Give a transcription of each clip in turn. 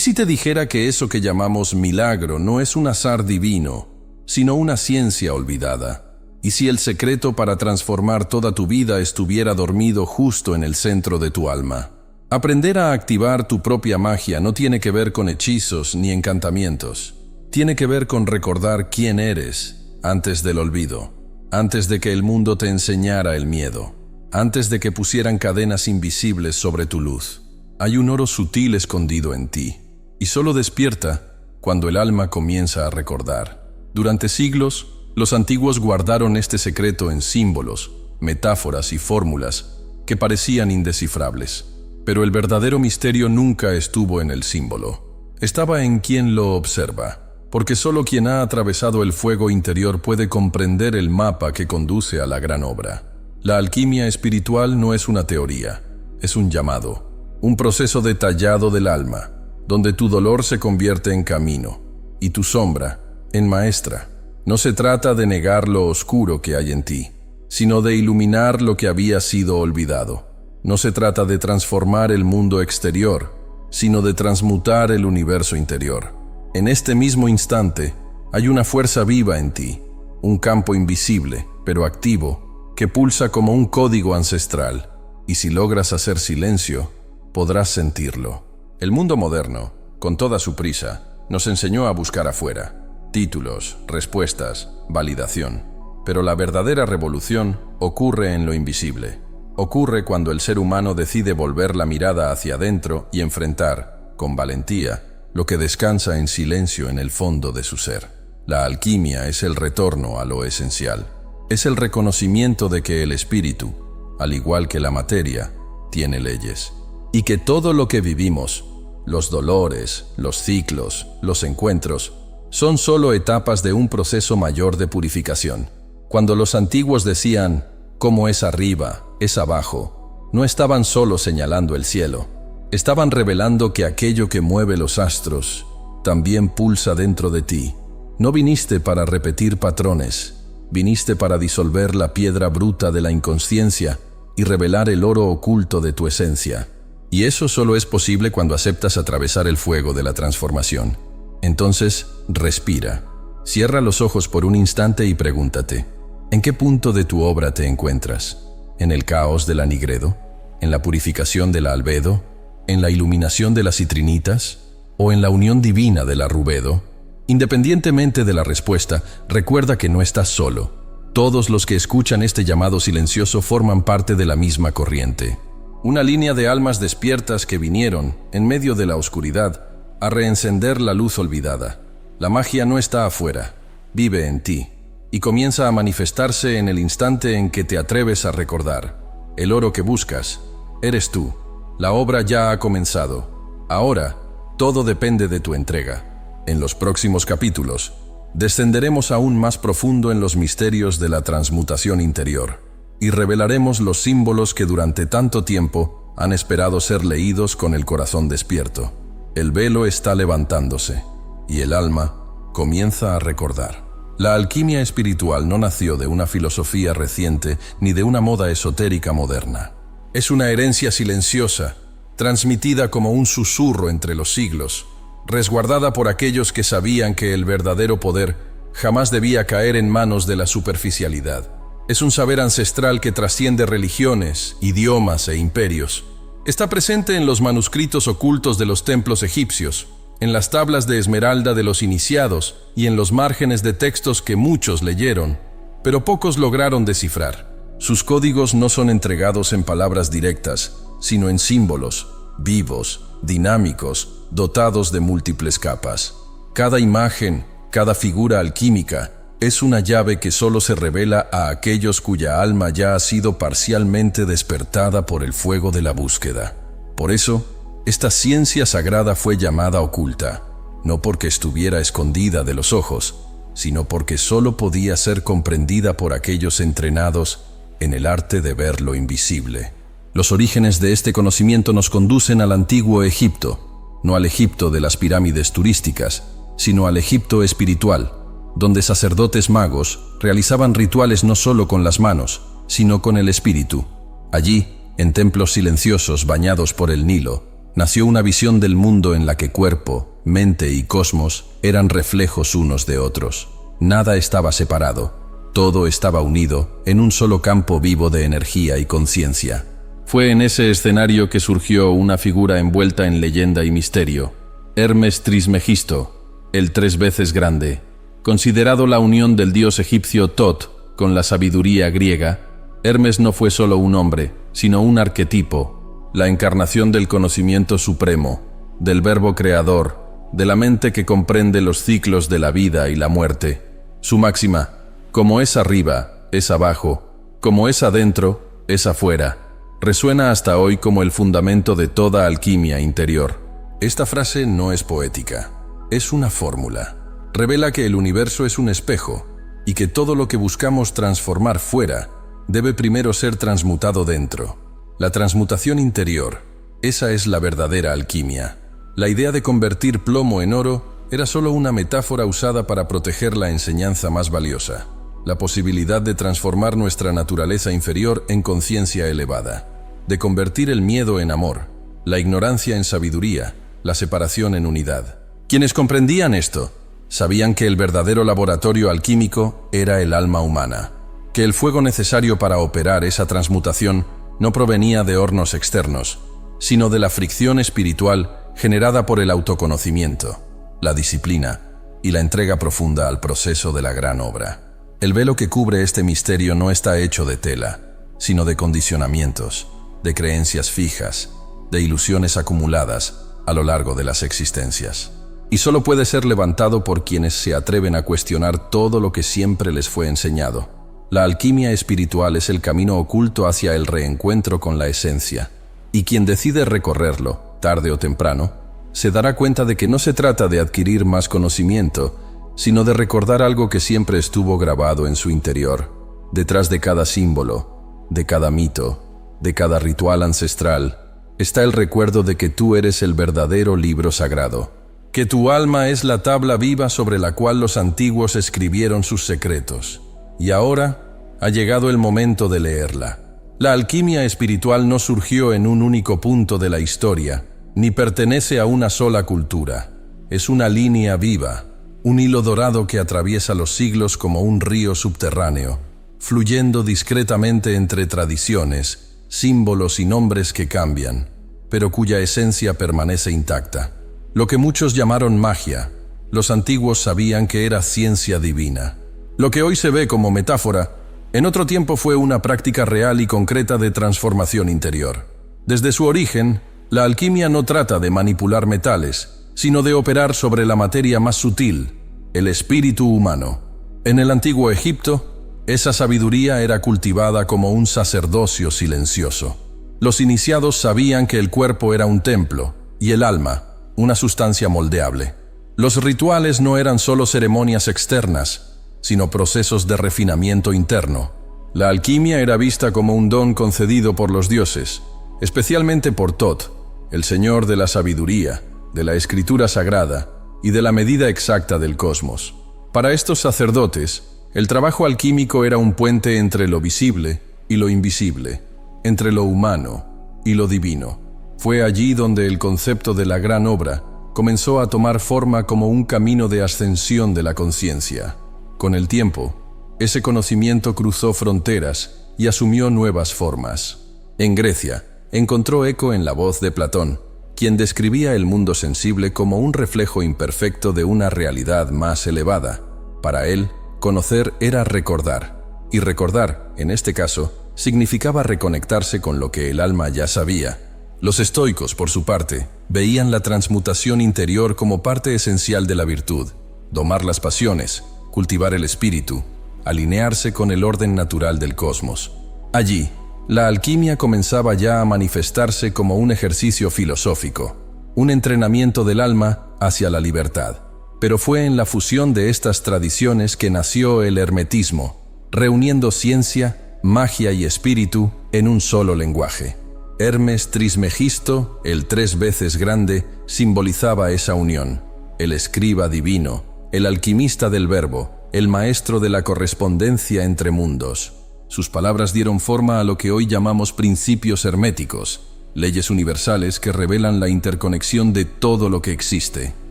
¿Y si te dijera que eso que llamamos milagro no es un azar divino, sino una ciencia olvidada? ¿Y si el secreto para transformar toda tu vida estuviera dormido justo en el centro de tu alma? Aprender a activar tu propia magia no tiene que ver con hechizos ni encantamientos. Tiene que ver con recordar quién eres antes del olvido, antes de que el mundo te enseñara el miedo, antes de que pusieran cadenas invisibles sobre tu luz. Hay un oro sutil escondido en ti, y solo despierta cuando el alma comienza a recordar. Durante siglos, los antiguos guardaron este secreto en símbolos, metáforas y fórmulas que parecían indescifrables. Pero el verdadero misterio nunca estuvo en el símbolo. Estaba en quien lo observa, porque solo quien ha atravesado el fuego interior puede comprender el mapa que conduce a la gran obra. La alquimia espiritual no es una teoría, es un llamado. Un proceso detallado del alma, donde tu dolor se convierte en camino y tu sombra en maestra. No se trata de negar lo oscuro que hay en ti, sino de iluminar lo que había sido olvidado. No se trata de transformar el mundo exterior, sino de transmutar el universo interior. En este mismo instante, hay una fuerza viva en ti, un campo invisible, pero activo, que pulsa como un código ancestral, y si logras hacer silencio, podrás sentirlo. El mundo moderno, con toda su prisa, nos enseñó a buscar afuera. Títulos, respuestas, validación. Pero la verdadera revolución ocurre en lo invisible. Ocurre cuando el ser humano decide volver la mirada hacia adentro y enfrentar, con valentía, lo que descansa en silencio en el fondo de su ser. La alquimia es el retorno a lo esencial. Es el reconocimiento de que el espíritu, al igual que la materia, tiene leyes. Y que todo lo que vivimos, los dolores, los ciclos, los encuentros, son solo etapas de un proceso mayor de purificación. Cuando los antiguos decían, como es arriba, es abajo, no estaban solo señalando el cielo, estaban revelando que aquello que mueve los astros también pulsa dentro de ti. No viniste para repetir patrones, viniste para disolver la piedra bruta de la inconsciencia y revelar el oro oculto de tu esencia. Y eso solo es posible cuando aceptas atravesar el fuego de la transformación. Entonces, respira. Cierra los ojos por un instante y pregúntate, ¿en qué punto de tu obra te encuentras? ¿En el caos de la nigredo? ¿En la purificación de la albedo? ¿En la iluminación de las citrinitas? ¿O en la unión divina de la rubedo? Independientemente de la respuesta, recuerda que no estás solo. Todos los que escuchan este llamado silencioso forman parte de la misma corriente. Una línea de almas despiertas que vinieron, en medio de la oscuridad, a reencender la luz olvidada. La magia no está afuera, vive en ti, y comienza a manifestarse en el instante en que te atreves a recordar. El oro que buscas, eres tú. La obra ya ha comenzado. Ahora, todo depende de tu entrega. En los próximos capítulos, descenderemos aún más profundo en los misterios de la transmutación interior y revelaremos los símbolos que durante tanto tiempo han esperado ser leídos con el corazón despierto. El velo está levantándose y el alma comienza a recordar. La alquimia espiritual no nació de una filosofía reciente ni de una moda esotérica moderna. Es una herencia silenciosa, transmitida como un susurro entre los siglos, resguardada por aquellos que sabían que el verdadero poder jamás debía caer en manos de la superficialidad. Es un saber ancestral que trasciende religiones, idiomas e imperios. Está presente en los manuscritos ocultos de los templos egipcios, en las tablas de esmeralda de los iniciados y en los márgenes de textos que muchos leyeron, pero pocos lograron descifrar. Sus códigos no son entregados en palabras directas, sino en símbolos, vivos, dinámicos, dotados de múltiples capas. Cada imagen, cada figura alquímica, es una llave que solo se revela a aquellos cuya alma ya ha sido parcialmente despertada por el fuego de la búsqueda. Por eso, esta ciencia sagrada fue llamada oculta, no porque estuviera escondida de los ojos, sino porque solo podía ser comprendida por aquellos entrenados en el arte de ver lo invisible. Los orígenes de este conocimiento nos conducen al antiguo Egipto, no al Egipto de las pirámides turísticas, sino al Egipto espiritual, donde sacerdotes magos realizaban rituales no solo con las manos, sino con el espíritu. Allí, en templos silenciosos bañados por el Nilo, Nació una visión del mundo en la que cuerpo, mente y cosmos eran reflejos unos de otros. Nada estaba separado, todo estaba unido en un solo campo vivo de energía y conciencia. Fue en ese escenario que surgió una figura envuelta en leyenda y misterio, Hermes Trismegisto, el 3 veces grande. Considerado la unión del dios egipcio Tot con la sabiduría griega, Hermes no fue solo un hombre, sino un arquetipo, la encarnación del conocimiento supremo, del verbo creador, de la mente que comprende los ciclos de la vida y la muerte. Su máxima: como es arriba, es abajo; como es adentro, es afuera, resuena hasta hoy como el fundamento de toda alquimia interior. Esta frase no es poética, es una fórmula. Revela que el universo es un espejo y que todo lo que buscamos transformar fuera debe primero ser transmutado dentro. La transmutación interior, esa es la verdadera alquimia. La idea de convertir plomo en oro era solo una metáfora usada para proteger la enseñanza más valiosa, la posibilidad de transformar nuestra naturaleza inferior en conciencia elevada, de convertir el miedo en amor, la ignorancia en sabiduría, la separación en unidad. Quienes comprendían esto sabían que el verdadero laboratorio alquímico era el alma humana, que el fuego necesario para operar esa transmutación no provenía de hornos externos, sino de la fricción espiritual generada por el autoconocimiento, la disciplina y la entrega profunda al proceso de la gran obra. El velo que cubre este misterio no está hecho de tela, sino de condicionamientos, de creencias fijas, de ilusiones acumuladas a lo largo de las existencias. Y solo puede ser levantado por quienes se atreven a cuestionar todo lo que siempre les fue enseñado. La alquimia espiritual es el camino oculto hacia el reencuentro con la esencia, y quien decide recorrerlo, tarde o temprano, se dará cuenta de que no se trata de adquirir más conocimiento, sino de recordar algo que siempre estuvo grabado en su interior. Detrás de cada símbolo, de cada mito, de cada ritual ancestral, está el recuerdo de que tú eres el verdadero libro sagrado, que tu alma es la tabla viva sobre la cual los antiguos escribieron sus secretos. Y ahora ha llegado el momento de leerla. La alquimia espiritual no surgió en un único punto de la historia, ni pertenece a una sola cultura. Es una línea viva, un hilo dorado que atraviesa los siglos como un río subterráneo, fluyendo discretamente entre tradiciones, símbolos y nombres que cambian, pero cuya esencia permanece intacta. Lo que muchos llamaron magia, los antiguos sabían que era ciencia divina. Lo que hoy se ve como metáfora, en otro tiempo fue una práctica real y concreta de transformación interior. Desde su origen, la alquimia no trata de manipular metales, sino de operar sobre la materia más sutil, el espíritu humano. En el antiguo Egipto, esa sabiduría era cultivada como un sacerdocio silencioso. Los iniciados sabían que el cuerpo era un templo y el alma una sustancia moldeable. Los rituales no eran solo ceremonias externas, sino procesos de refinamiento interno. La alquimia era vista como un don concedido por los dioses, especialmente por Tot, el señor de la sabiduría, de la escritura sagrada y de la medida exacta del cosmos. Para estos sacerdotes, el trabajo alquímico era un puente entre lo visible y lo invisible, entre lo humano y lo divino. Fue allí donde el concepto de la gran obra comenzó a tomar forma como un camino de ascensión de la conciencia. Con el tiempo, ese conocimiento cruzó fronteras y asumió nuevas formas. En Grecia, encontró eco en la voz de Platón, quien describía el mundo sensible como un reflejo imperfecto de una realidad más elevada. Para él, conocer era recordar, y recordar, en este caso, significaba reconectarse con lo que el alma ya sabía. Los estoicos, por su parte, veían la transmutación interior como parte esencial de la virtud: domar las pasiones, cultivar el espíritu, alinearse con el orden natural del cosmos. Allí, la alquimia comenzaba ya a manifestarse como un ejercicio filosófico, un entrenamiento del alma hacia la libertad. Pero fue en la fusión de estas tradiciones que nació el hermetismo, reuniendo ciencia, magia y espíritu en un solo lenguaje. Hermes Trismegisto, el 3 veces grande, simbolizaba esa unión. El escriba divino, el alquimista del verbo, el maestro de la correspondencia entre mundos. Sus palabras dieron forma a lo que hoy llamamos principios herméticos, leyes universales que revelan la interconexión de todo lo que existe.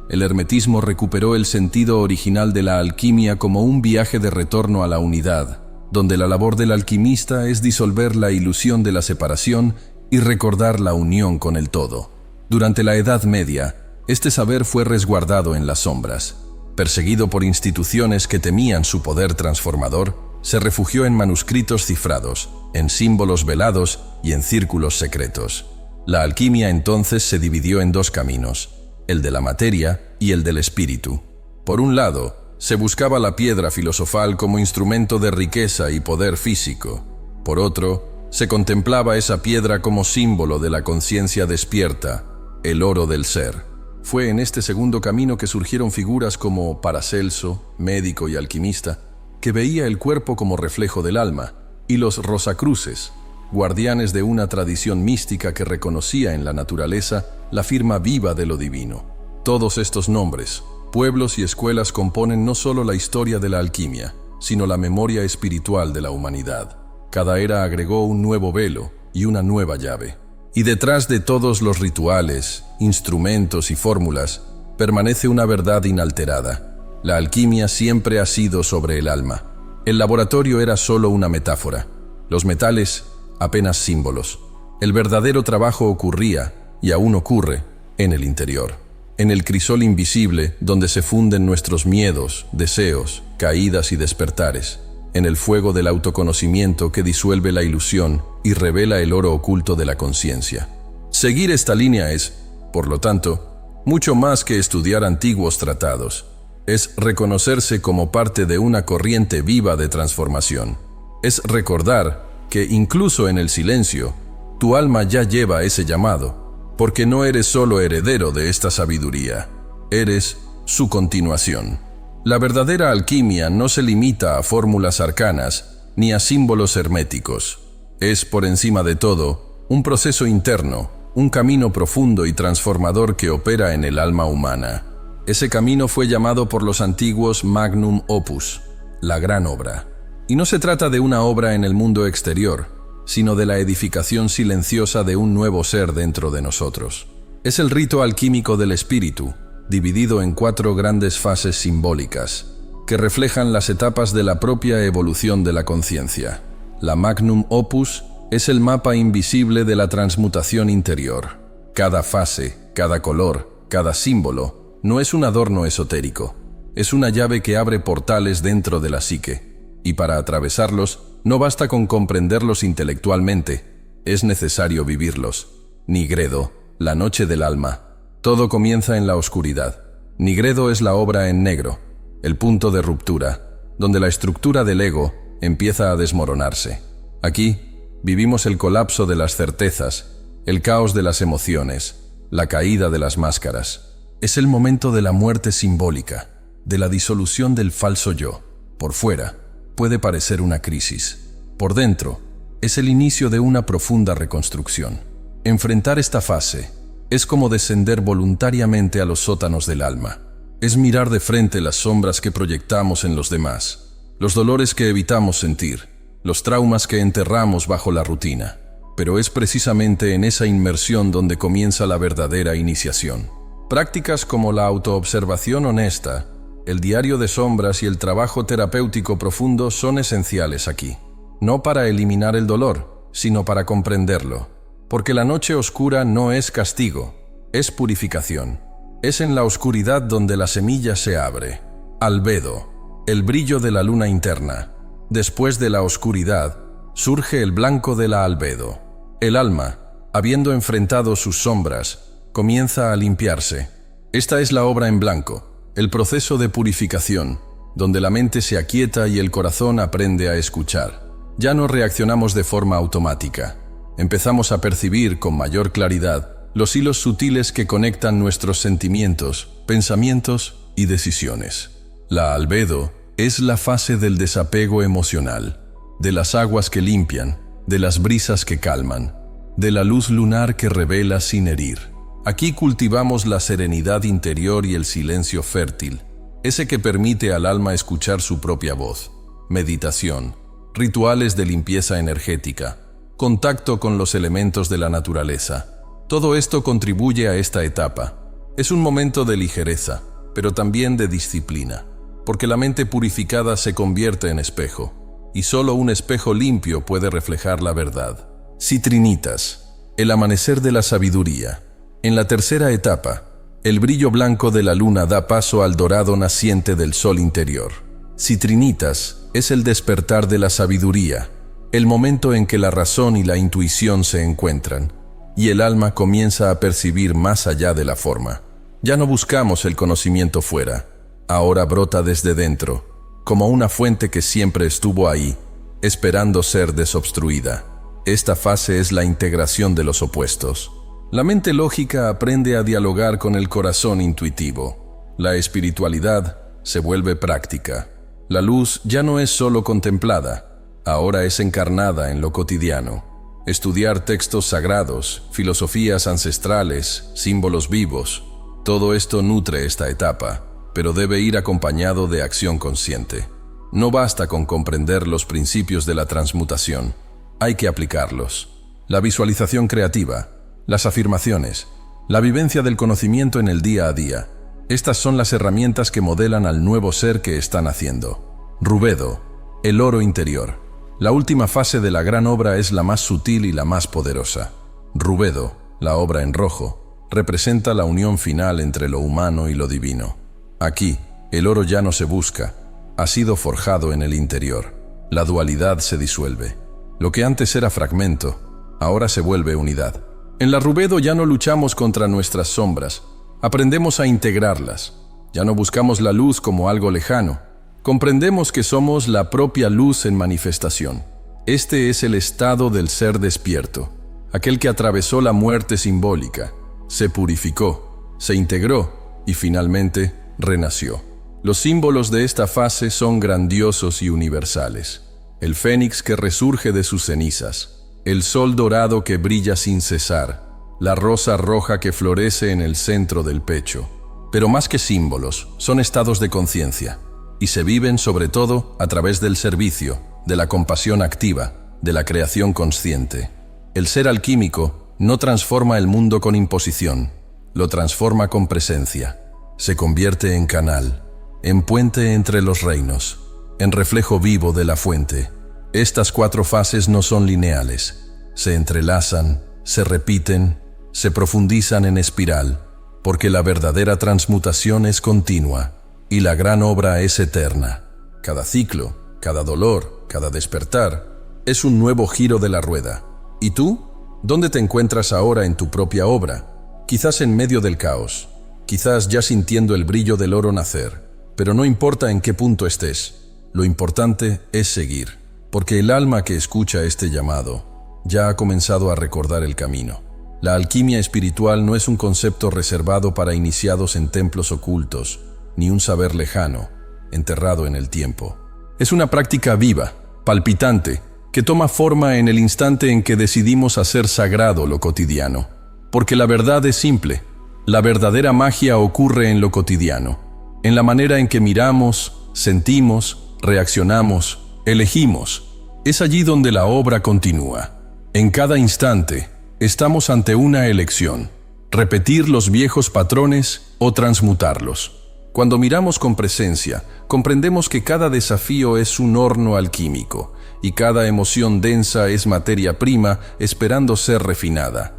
El hermetismo recuperó el sentido original de la alquimia como un viaje de retorno a la unidad, donde la labor del alquimista es disolver la ilusión de la separación y recordar la unión con el todo. Durante la Edad Media, este saber fue resguardado en las sombras. Perseguido por instituciones que temían su poder transformador, se refugió en manuscritos cifrados, en símbolos velados y en círculos secretos. La alquimia entonces se dividió en dos caminos, el de la materia y el del espíritu. Por un lado, se buscaba la piedra filosofal como instrumento de riqueza y poder físico. Por otro, se contemplaba esa piedra como símbolo de la conciencia despierta, el oro del ser. Fue en este segundo camino que surgieron figuras como Paracelso, médico y alquimista, que veía el cuerpo como reflejo del alma, y los Rosacruces, guardianes de una tradición mística que reconocía en la naturaleza la firma viva de lo divino. Todos estos nombres, pueblos y escuelas componen no solo la historia de la alquimia, sino la memoria espiritual de la humanidad. Cada era agregó un nuevo velo y una nueva llave. Y detrás de todos los rituales, instrumentos y fórmulas, permanece una verdad inalterada. La alquimia siempre ha sido sobre el alma. El laboratorio era solo una metáfora. Los metales, apenas símbolos. El verdadero trabajo ocurría, y aún ocurre, en el interior. En el crisol invisible donde se funden nuestros miedos, deseos, caídas y despertares. En el fuego del autoconocimiento que disuelve la ilusión y revela el oro oculto de la conciencia. Seguir esta línea es, por lo tanto, mucho más que estudiar antiguos tratados. Es reconocerse como parte de una corriente viva de transformación. Es recordar que incluso en el silencio, tu alma ya lleva ese llamado, porque no eres solo heredero de esta sabiduría, eres su continuación. La verdadera alquimia no se limita a fórmulas arcanas ni a símbolos herméticos. Es, por encima de todo, un proceso interno, un camino profundo y transformador que opera en el alma humana. Ese camino fue llamado por los antiguos Magnum Opus, la gran obra. Y no se trata de una obra en el mundo exterior, sino de la edificación silenciosa de un nuevo ser dentro de nosotros. Es el rito alquímico del espíritu, dividido en 4 grandes fases simbólicas, que reflejan las etapas de la propia evolución de la conciencia. La Magnum Opus es el mapa invisible de la transmutación interior. Cada fase, cada color, cada símbolo, no es un adorno esotérico. Es una llave que abre portales dentro de la psique. Y para atravesarlos, no basta con comprenderlos intelectualmente, es necesario vivirlos. Nigredo, la noche del alma. Todo comienza en la oscuridad. Nigredo es la obra en negro, el punto de ruptura, donde la estructura del ego empieza a desmoronarse. Aquí vivimos el colapso de las certezas, el caos de las emociones, la caída de las máscaras. Es el momento de la muerte simbólica, de la disolución del falso yo. Por fuera, puede parecer una crisis. Por dentro, es el inicio de una profunda reconstrucción. Enfrentar esta fase es como descender voluntariamente a los sótanos del alma. Es mirar de frente las sombras que proyectamos en los demás, los dolores que evitamos sentir, los traumas que enterramos bajo la rutina. Pero es precisamente en esa inmersión donde comienza la verdadera iniciación. Prácticas como la autoobservación honesta, el diario de sombras y el trabajo terapéutico profundo son esenciales aquí. No para eliminar el dolor, sino para comprenderlo. Porque la noche oscura no es castigo, es purificación. Es en la oscuridad donde la semilla se abre. Albedo, el brillo de la luna interna. Después de la oscuridad, surge el blanco de la albedo. El alma, habiendo enfrentado sus sombras, comienza a limpiarse. Esta es la obra en blanco, el proceso de purificación, donde la mente se aquieta y el corazón aprende a escuchar. Ya no reaccionamos de forma automática. Empezamos a percibir con mayor claridad los hilos sutiles que conectan nuestros sentimientos, pensamientos y decisiones. La albedo es la fase del desapego emocional, de las aguas que limpian, de las brisas que calman, de la luz lunar que revela sin herir. Aquí cultivamos la serenidad interior y el silencio fértil, ese que permite al alma escuchar su propia voz. Meditación, rituales de limpieza energética, contacto con los elementos de la naturaleza. Todo esto contribuye a esta etapa. Es un momento de ligereza, pero también de disciplina, porque la mente purificada se convierte en espejo, y solo un espejo limpio puede reflejar la verdad. Citrinitas, el amanecer de la sabiduría. En la tercera etapa, el brillo blanco de la luna da paso al dorado naciente del sol interior. Citrinitas es el despertar de la sabiduría, el momento en que la razón y la intuición se encuentran, y el alma comienza a percibir más allá de la forma. Ya no buscamos el conocimiento fuera, ahora brota desde dentro, como una fuente que siempre estuvo ahí, esperando ser desobstruida. Esta fase es la integración de los opuestos. La mente lógica aprende a dialogar con el corazón intuitivo. La espiritualidad se vuelve práctica. La luz ya no es solo contemplada, ahora es encarnada en lo cotidiano. Estudiar textos sagrados, filosofías ancestrales, símbolos vivos, todo esto nutre esta etapa, pero debe ir acompañado de acción consciente. No basta con comprender los principios de la transmutación, hay que aplicarlos. La visualización creativa, las afirmaciones, la vivencia del conocimiento en el día a día. Estas son las herramientas que modelan al nuevo ser que están haciendo. Rubedo, el oro interior. La última fase de la gran obra es la más sutil y la más poderosa. Rubedo, la obra en rojo, representa la unión final entre lo humano y lo divino. Aquí, el oro ya no se busca, ha sido forjado en el interior. La dualidad se disuelve. Lo que antes era fragmento, ahora se vuelve unidad. En la Rubedo ya no luchamos contra nuestras sombras, aprendemos a integrarlas. Ya no buscamos la luz como algo lejano, comprendemos que somos la propia luz en manifestación. Este es el estado del ser despierto, aquel que atravesó la muerte simbólica, se purificó, se integró y finalmente renació. Los símbolos de esta fase son grandiosos y universales. El fénix que resurge de sus cenizas, el sol dorado que brilla sin cesar, la rosa roja que florece en el centro del pecho. Pero más que símbolos, son estados de conciencia, y se viven sobre todo a través del servicio, de la compasión activa, de la creación consciente. El ser alquímico no transforma el mundo con imposición, lo transforma con presencia. Se convierte en canal, en puente entre los reinos, en reflejo vivo de la fuente. Estas 4 fases no son lineales, se entrelazan, se repiten, se profundizan en espiral, porque la verdadera transmutación es continua y la gran obra es eterna. Cada ciclo, cada dolor, cada despertar, es un nuevo giro de la rueda. ¿Y tú? ¿Dónde te encuentras ahora en tu propia obra? Quizás en medio del caos, quizás ya sintiendo el brillo del oro nacer, pero no importa en qué punto estés, lo importante es seguir, porque el alma que escucha este llamado ya ha comenzado a recordar el camino. La alquimia espiritual no es un concepto reservado para iniciados en templos ocultos, ni un saber lejano, enterrado en el tiempo. Es una práctica viva, palpitante, que toma forma en el instante en que decidimos hacer sagrado lo cotidiano. Porque la verdad es simple, la verdadera magia ocurre en lo cotidiano, en la manera en que miramos, sentimos, reaccionamos, elegimos. Es allí donde la obra continúa. En cada instante, estamos ante una elección, repetir los viejos patrones o transmutarlos. Cuando miramos con presencia, comprendemos que cada desafío es un horno alquímico y cada emoción densa es materia prima esperando ser refinada.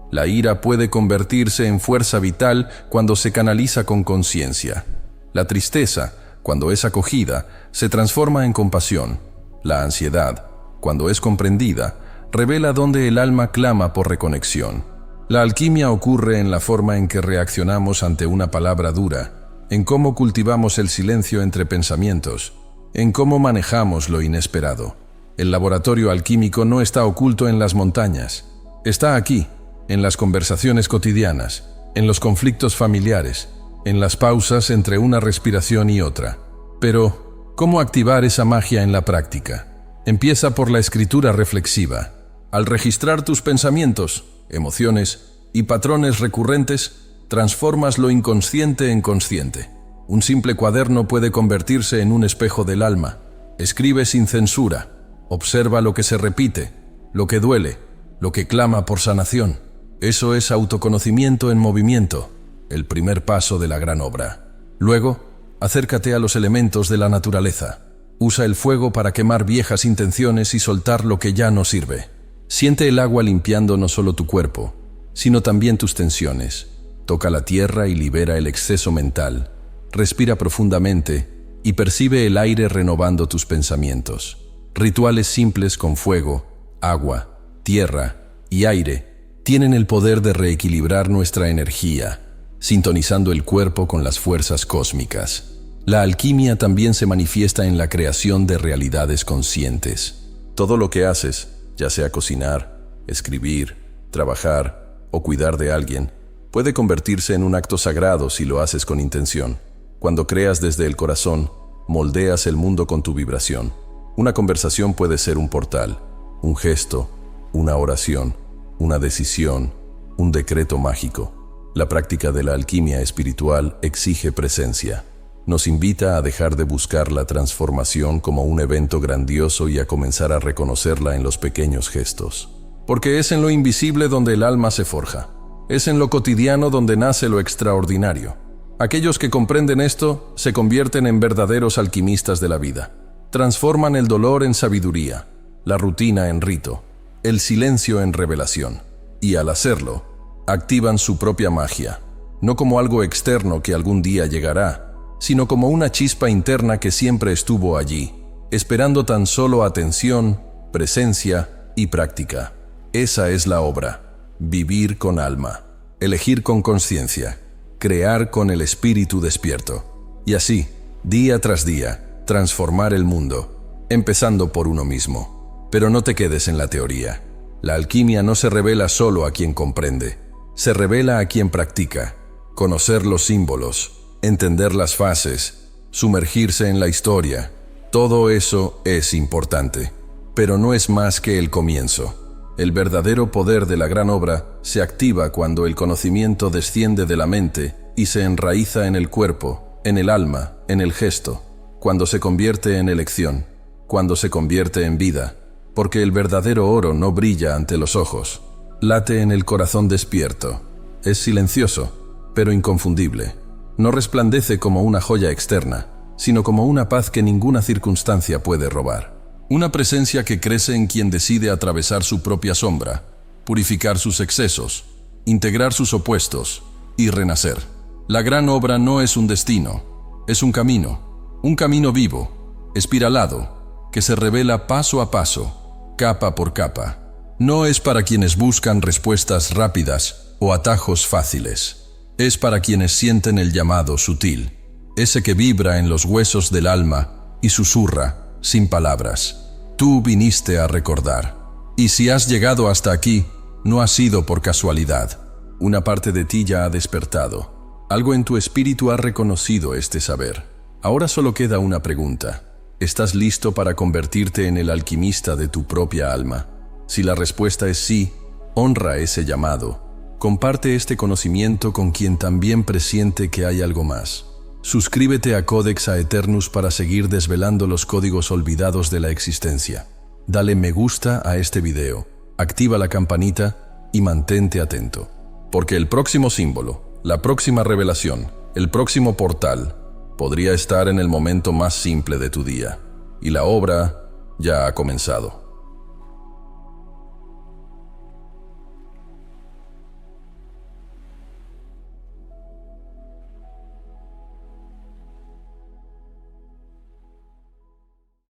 La ira puede convertirse en fuerza vital cuando se canaliza con conciencia. La tristeza, cuando es acogida, se transforma en compasión. La ansiedad, cuando es comprendida, revela dónde el alma clama por reconexión. La alquimia ocurre en la forma en que reaccionamos ante una palabra dura, en cómo cultivamos el silencio entre pensamientos, en cómo manejamos lo inesperado. El laboratorio alquímico no está oculto en las montañas, está aquí, en las conversaciones cotidianas, en los conflictos familiares, en las pausas entre una respiración y otra. Pero, ¿cómo activar esa magia en la práctica? Empieza por la escritura reflexiva. Al registrar tus pensamientos, emociones y patrones recurrentes, transformas lo inconsciente en consciente. Un simple cuaderno puede convertirse en un espejo del alma. Escribe sin censura, observa lo que se repite, lo que duele, lo que clama por sanación. Eso es autoconocimiento en movimiento, el primer paso de la gran obra. Luego, acércate a los elementos de la naturaleza. Usa el fuego para quemar viejas intenciones y soltar lo que ya no sirve. Siente el agua limpiando no solo tu cuerpo, sino también tus tensiones. Toca la tierra y libera el exceso mental. Respira profundamente y percibe el aire renovando tus pensamientos. Rituales simples con fuego, agua, tierra y aire tienen el poder de reequilibrar nuestra energía, sintonizando el cuerpo con las fuerzas cósmicas. La alquimia también se manifiesta en la creación de realidades conscientes. Todo lo que haces, ya sea cocinar, escribir, trabajar o cuidar de alguien, puede convertirse en un acto sagrado si lo haces con intención. Cuando creas desde el corazón, moldeas el mundo con tu vibración. Una conversación puede ser un portal, un gesto, una oración, una decisión, un decreto mágico. La práctica de la alquimia espiritual exige presencia. Nos invita a dejar de buscar la transformación como un evento grandioso y a comenzar a reconocerla en los pequeños gestos. Porque es en lo invisible donde el alma se forja. Es en lo cotidiano donde nace lo extraordinario. Aquellos que comprenden esto se convierten en verdaderos alquimistas de la vida. Transforman el dolor en sabiduría, la rutina en rito, el silencio en revelación. Y al hacerlo, activan su propia magia, no como algo externo que algún día llegará, sino como una chispa interna que siempre estuvo allí, esperando tan solo atención, presencia y práctica. Esa es la obra: vivir con alma, elegir con conciencia, crear con el espíritu despierto. Y así, día tras día, transformar el mundo, empezando por uno mismo. Pero no te quedes en la teoría. La alquimia no se revela solo a quien comprende, se revela a quien practica. Conocer los símbolos, entender las fases, sumergirse en la historia, todo eso es importante, pero no es más que el comienzo. El verdadero poder de la gran obra se activa cuando el conocimiento desciende de la mente y se enraiza en el cuerpo, en el alma, en el gesto, cuando se convierte en elección, cuando se convierte en vida, porque el verdadero oro no brilla ante los ojos, late en el corazón despierto, es silencioso, pero inconfundible. No resplandece como una joya externa, sino como una paz que ninguna circunstancia puede robar. Una presencia que crece en quien decide atravesar su propia sombra, purificar sus excesos, integrar sus opuestos y renacer. La gran obra no es un destino, es un camino vivo, espiralado, que se revela paso a paso, capa por capa. No es para quienes buscan respuestas rápidas o atajos fáciles. Es para quienes sienten el llamado sutil, ese que vibra en los huesos del alma y susurra, sin palabras: tú viniste a recordar. Y si has llegado hasta aquí, no ha sido por casualidad. Una parte de ti ya ha despertado. Algo en tu espíritu ha reconocido este saber. Ahora solo queda una pregunta. ¿Estás listo para convertirte en el alquimista de tu propia alma? Si la respuesta es sí, honra ese llamado. Comparte este conocimiento con quien también presiente que hay algo más. Suscríbete a Codex Aeternus para seguir desvelando los códigos olvidados de la existencia. Dale me gusta a este video, activa la campanita y mantente atento. Porque el próximo símbolo, la próxima revelación, el próximo portal, podría estar en el momento más simple de tu día. Y la obra ya ha comenzado.